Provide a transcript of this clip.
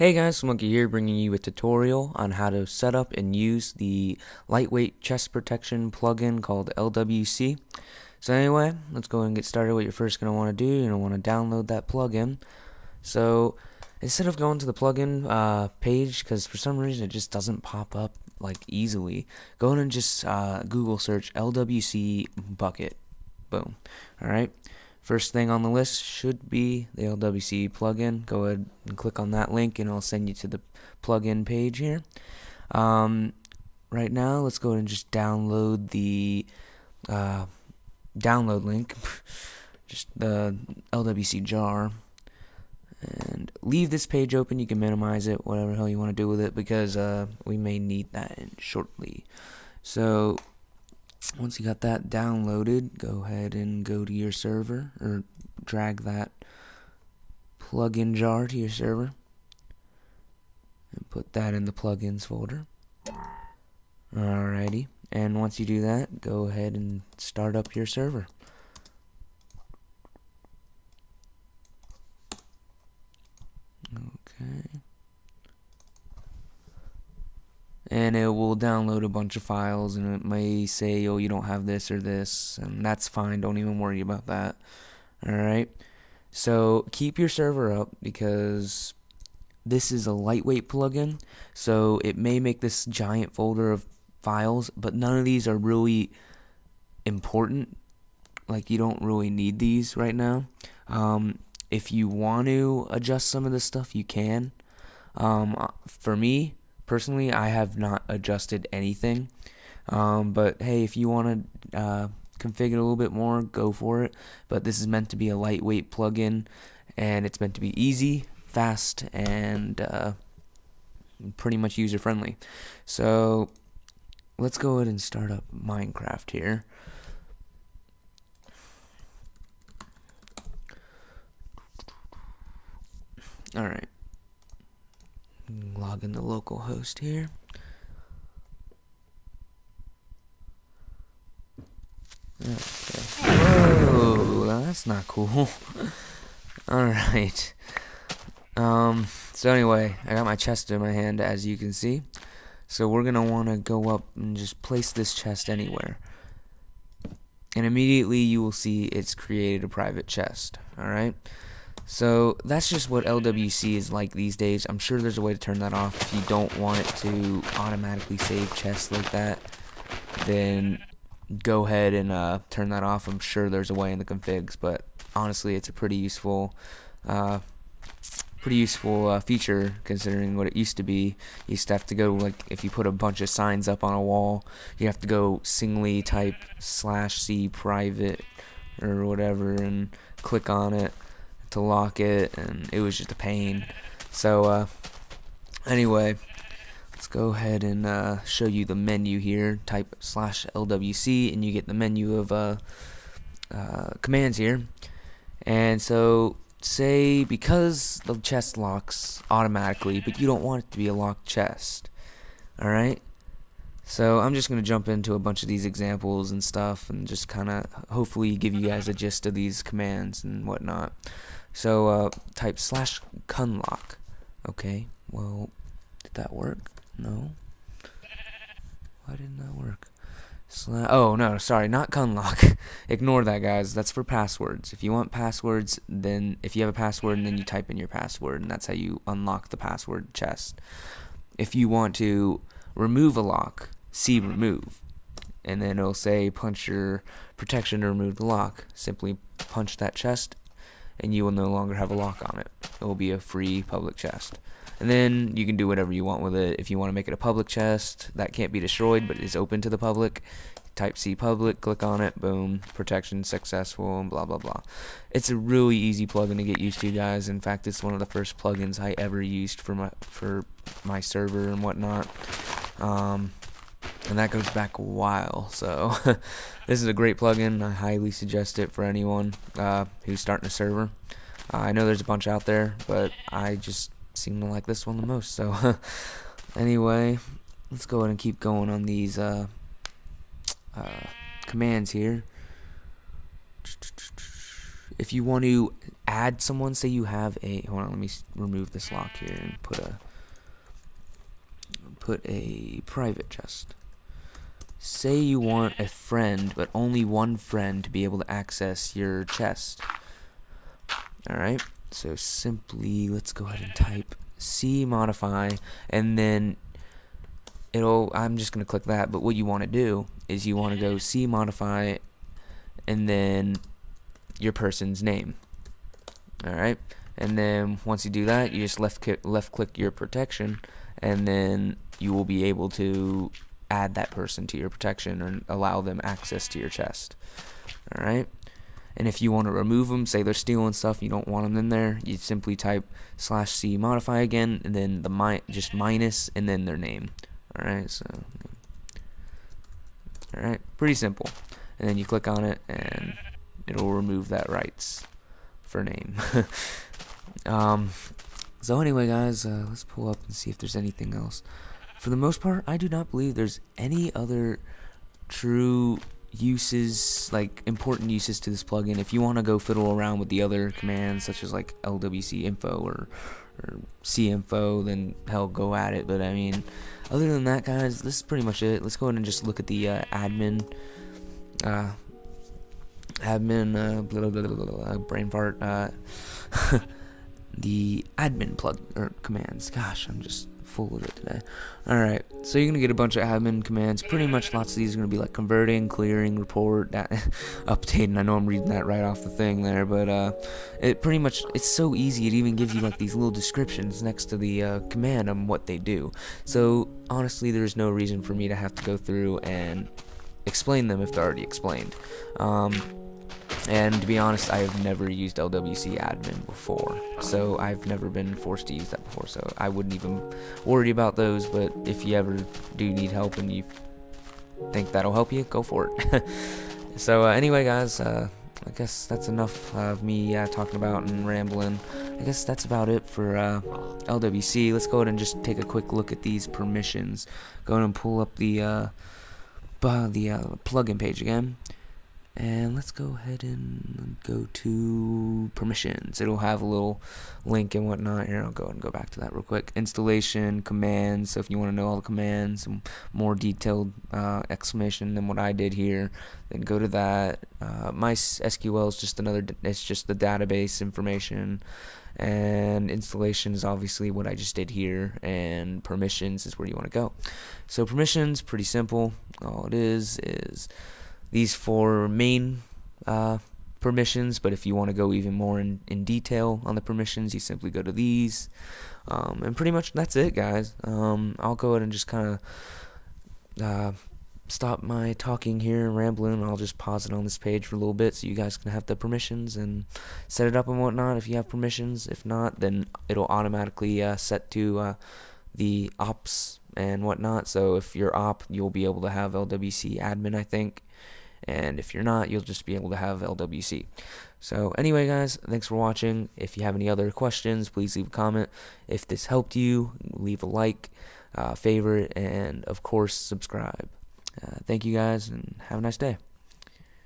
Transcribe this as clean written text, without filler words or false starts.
Hey guys, Monkey here bringing you a tutorial on how to set up and use the lightweight chest protection plugin called LWC. So anyway, let's go and get started. What you're first going to want to do, you're going to want to download that plugin. So instead of going to the plugin page, because for some reason it just doesn't pop up like easily, go in and just Google search LWC bucket. Boom. Alright. First thing on the list should be the LWC plugin. Go ahead and click on that link and it'll send you to the plugin page here. Right now, let's go ahead and just download the download link, just the LWC jar, and leave this page open. You can minimize it, whatever the hell you want to do with it, because we may need that shortly. So once you got that downloaded, go ahead and go to your server, or drag that plugin jar to your server and put that in the plugins folder. Alrighty, and once you do that, go ahead and start up your server. Okay. And it will download a bunch of files, and it may say, oh, you don't have this or this, and that's fine. Don't even worry about that. Alright, so keep your server up, because this is a lightweight plugin, so it may make this giant folder of files, but none of these are really important. Like, you don't really need these right now. If you want to adjust some of this stuff, you can. For me personally, I have not adjusted anything, but hey, if you want to configure a little bit more, go for it. But this is meant to be a lightweight plugin, and it's meant to be easy, fast, and pretty much user friendly. So let's go ahead and start up Minecraft here. Alright, log in the local host here. Okay. Whoa, that's not cool. Alright. So anyway, I got my chest in my hand, as you can see. So we're gonna wanna go up and just place this chest anywhere. And immediately you will see it's created a private chest. Alright? So that's just what LWC is like these days. I'm sure there's a way to turn that off. If you don't want it to automatically save chests like that, then go ahead and turn that off. I'm sure there's a way in the configs, but honestly, it's a pretty useful feature, considering what it used to be. You used to have to go, like, if you put a bunch of signs up on a wall, you have to go singly type /c private or whatever and click on it to lock it, and it was just a pain. So anyway, let's go ahead and show you the menu here. Type /LWC and you get the menu of commands here. And so say, because the chest locks automatically, but you don't want it to be a locked chest, alright? So I'm just going to jump into a bunch of these examples and stuff, and just kind of hopefully give you guys a gist of these commands and whatnot. So type /cunlock. Okay, well, did that work? No. Why didn't that work? Oh no, sorry, not cunlock. Ignore that, guys. That's for passwords. If you want passwords, then if you have a password, and then you type in your password, and that's how you unlock the password chest. If you want to remove a lock, C remove, and then it'll say punch your protection to remove the lock. Simply punch that chest, and you will no longer have a lock on it. It will be a free public chest. And then you can do whatever you want with it. If you want to make it a public chest that can't be destroyed but is open to the public, type C public, click on it, boom, protection successful, and blah blah blah. It's a really easy plugin to get used to, guys. In fact, it's one of the first plugins I ever used for my server and whatnot. And that goes back a while. So this is a great plugin. I highly suggest it for anyone who's starting a server. I know there's a bunch out there, but I just seem to like this one the most. So anyway, let's go ahead and keep going on these commands here. if you want to add someone, say you have a, hold on, let me remove this lock here and put a private chest. Say you want a friend, but only one friend to be able to access your chest. Alright, so simply let's go ahead and type C modify, and then I'm just going to click that, but what you want to do is you want to go C modify and then your person's name. Alright, and then once you do that, you just left click your protection, and then you will be able to add that person to your protection and allow them access to your chest. Alright, and if you want to remove them, say they're stealing stuff, you don't want them in there, you simply type /C modify again, and then just minus, and then their name. Alright, so alright, pretty simple. And then you click on it, and it'll remove that rights for name. So anyway, guys, let's pull up and see if there's anything else. For the most part, I do not believe there's any other true uses, like important uses to this plugin. If you want to go fiddle around with the other commands, such as like LWC info or C info, then hell, go at it. But I mean, other than that, guys, this is pretty much it. Let's go ahead and just look at the admin brain fart, the admin commands. Gosh, I'm just full of it today. Alright, so you're gonna get a bunch of admin commands. Pretty much lots of these are gonna be like converting, clearing, report, updating. I know I'm reading that right off the thing there, but it's so easy. It even gives you like these little descriptions next to the command on what they do. So honestly, there's no reason for me to have to go through and explain them if they're already explained. And to be honest, I have never used LWC admin before, so I've never been forced to use that before, so I wouldn't even worry about those. But if you ever do need help and you think that'll help you, go for it. So anyway, guys, I guess that's enough of me talking about and rambling. I guess that's about it for LWC. Let's go ahead and just take a quick look at these permissions. Go ahead and pull up the plugin page again. And let's go ahead and go to permissions. It'll have a little link and whatnot. Here, I'll go ahead and go back to that real quick. Installation, commands. So if you want to know all the commands, some more detailed explanation than what I did here, then go to that. My SQL is just it's just the database information. And installation is obviously what I just did here, and permissions is where you want to go. So permissions, pretty simple. All it is these 4 main permissions, but if you want to go even more in detail on the permissions, you simply go to these, and pretty much that's it, guys. I'll go ahead and just kind of stop my talking here and rambling. I'll just pause it on this page for a little bit so you guys can have the permissions and set it up and whatnot if you have permissions. If not, then it'll automatically set to the ops and whatnot. So if you're op, you'll be able to have LWC admin, I think. And if you're not, you'll just be able to have LWC. So anyway, guys, thanks for watching. If you have any other questions, please leave a comment. If this helped you, leave a like, favorite, and of course subscribe. Thank you guys, and have a nice day.